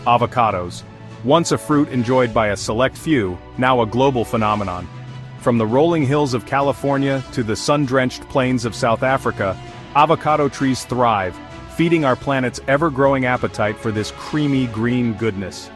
Avocados. Once a fruit enjoyed by a select few, now a global phenomenon. From the rolling hills of California to the sun-drenched plains of South Africa, avocado trees thrive, feeding our planet's ever-growing appetite for this creamy green goodness.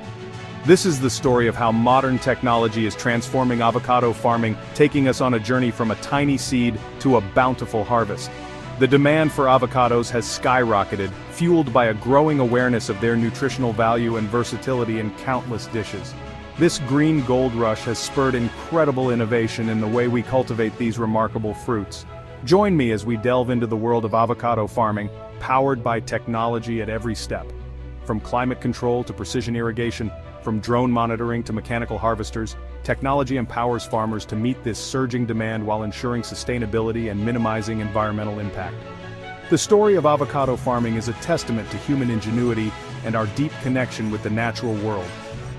This is the story of how modern technology is transforming avocado farming, taking us on a journey from a tiny seed to a bountiful harvest. The demand for avocados has skyrocketed, fueled by a growing awareness of their nutritional value and versatility in countless dishes. This green gold rush has spurred incredible innovation in the way we cultivate these remarkable fruits. Join me as we delve into the world of avocado farming, powered by technology at every step. From climate control to precision irrigation, from drone monitoring to mechanical harvesters, technology empowers farmers to meet this surging demand while ensuring sustainability and minimizing environmental impact. The story of avocado farming is a testament to human ingenuity and our deep connection with the natural world.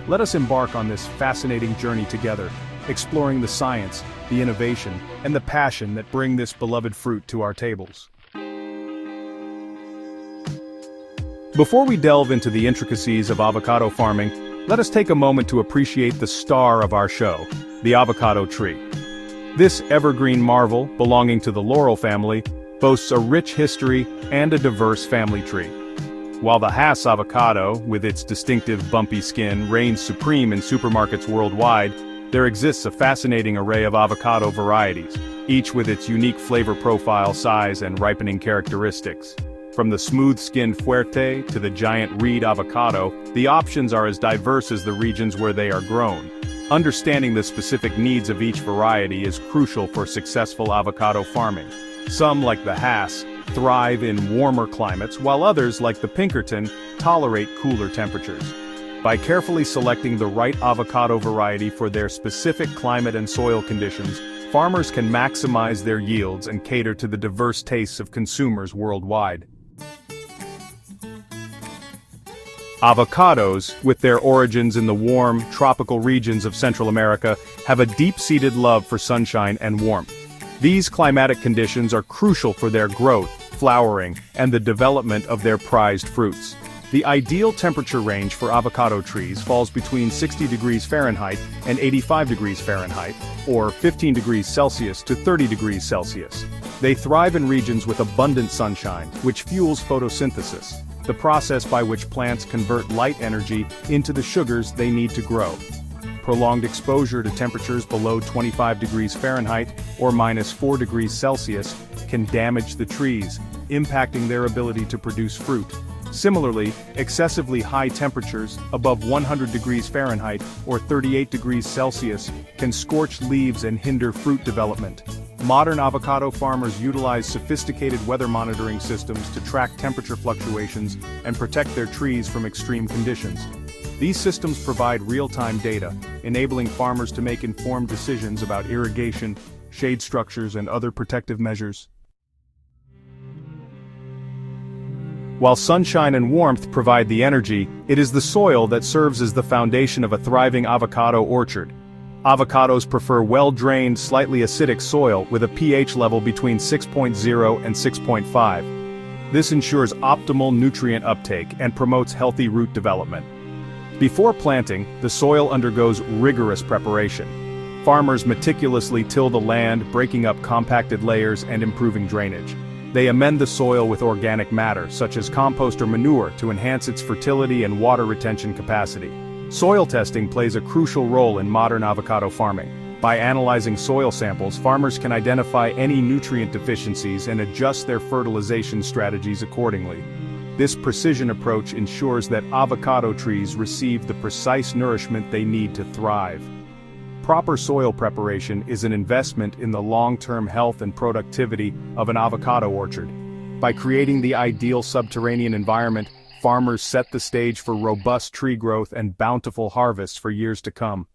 Let us embark on this fascinating journey together, exploring the science, the innovation, and the passion that bring this beloved fruit to our tables. Before we delve into the intricacies of avocado farming, let us take a moment to appreciate the star of our show, the avocado tree. This evergreen marvel, belonging to the laurel family, boasts a rich history and a diverse family tree. While the Hass avocado, with its distinctive bumpy skin, reigns supreme in supermarkets worldwide, there exists a fascinating array of avocado varieties, each with its unique flavor profile, size, and ripening characteristics. From the smooth-skinned Fuerte to the giant reed avocado, the options are as diverse as the regions where they are grown. Understanding the specific needs of each variety is crucial for successful avocado farming. Some, like the Hass, thrive in warmer climates, while others, like the Pinkerton, tolerate cooler temperatures. By carefully selecting the right avocado variety for their specific climate and soil conditions, farmers can maximize their yields and cater to the diverse tastes of consumers worldwide. Avocados, with their origins in the warm, tropical regions of Central America, have a deep-seated love for sunshine and warmth. These climatic conditions are crucial for their growth, flowering, and the development of their prized fruits. The ideal temperature range for avocado trees falls between 60 degrees Fahrenheit and 85 degrees Fahrenheit, or 15 degrees Celsius to 30 degrees Celsius. They thrive in regions with abundant sunshine, which fuels photosynthesis, the process by which plants convert light energy into the sugars they need to grow. Prolonged exposure to temperatures below 25 degrees Fahrenheit or -4 degrees Celsius can damage the trees, impacting their ability to produce fruit. Similarly, excessively high temperatures, above 100 degrees Fahrenheit or 38 degrees Celsius, can scorch leaves and hinder fruit development. Modern avocado farmers utilize sophisticated weather monitoring systems to track temperature fluctuations and protect their trees from extreme conditions. These systems provide real-time data, enabling farmers to make informed decisions about irrigation, shade structures, and other protective measures. While sunshine and warmth provide the energy, it is the soil that serves as the foundation of a thriving avocado orchard. Avocados prefer well-drained, slightly acidic soil with a pH level between 6.0 and 6.5. This ensures optimal nutrient uptake and promotes healthy root development. Before planting, the soil undergoes rigorous preparation. Farmers meticulously till the land, breaking up compacted layers and improving drainage. They amend the soil with organic matter, such as compost or manure, to enhance its fertility and water retention capacity. Soil testing plays a crucial role in modern avocado farming. By analyzing soil samples, farmers can identify any nutrient deficiencies and adjust their fertilization strategies accordingly. This precision approach ensures that avocado trees receive the precise nourishment they need to thrive. Proper soil preparation is an investment in the long-term health and productivity of an avocado orchard. By creating the ideal subterranean environment, farmers set the stage for robust tree growth and bountiful harvests for years to come.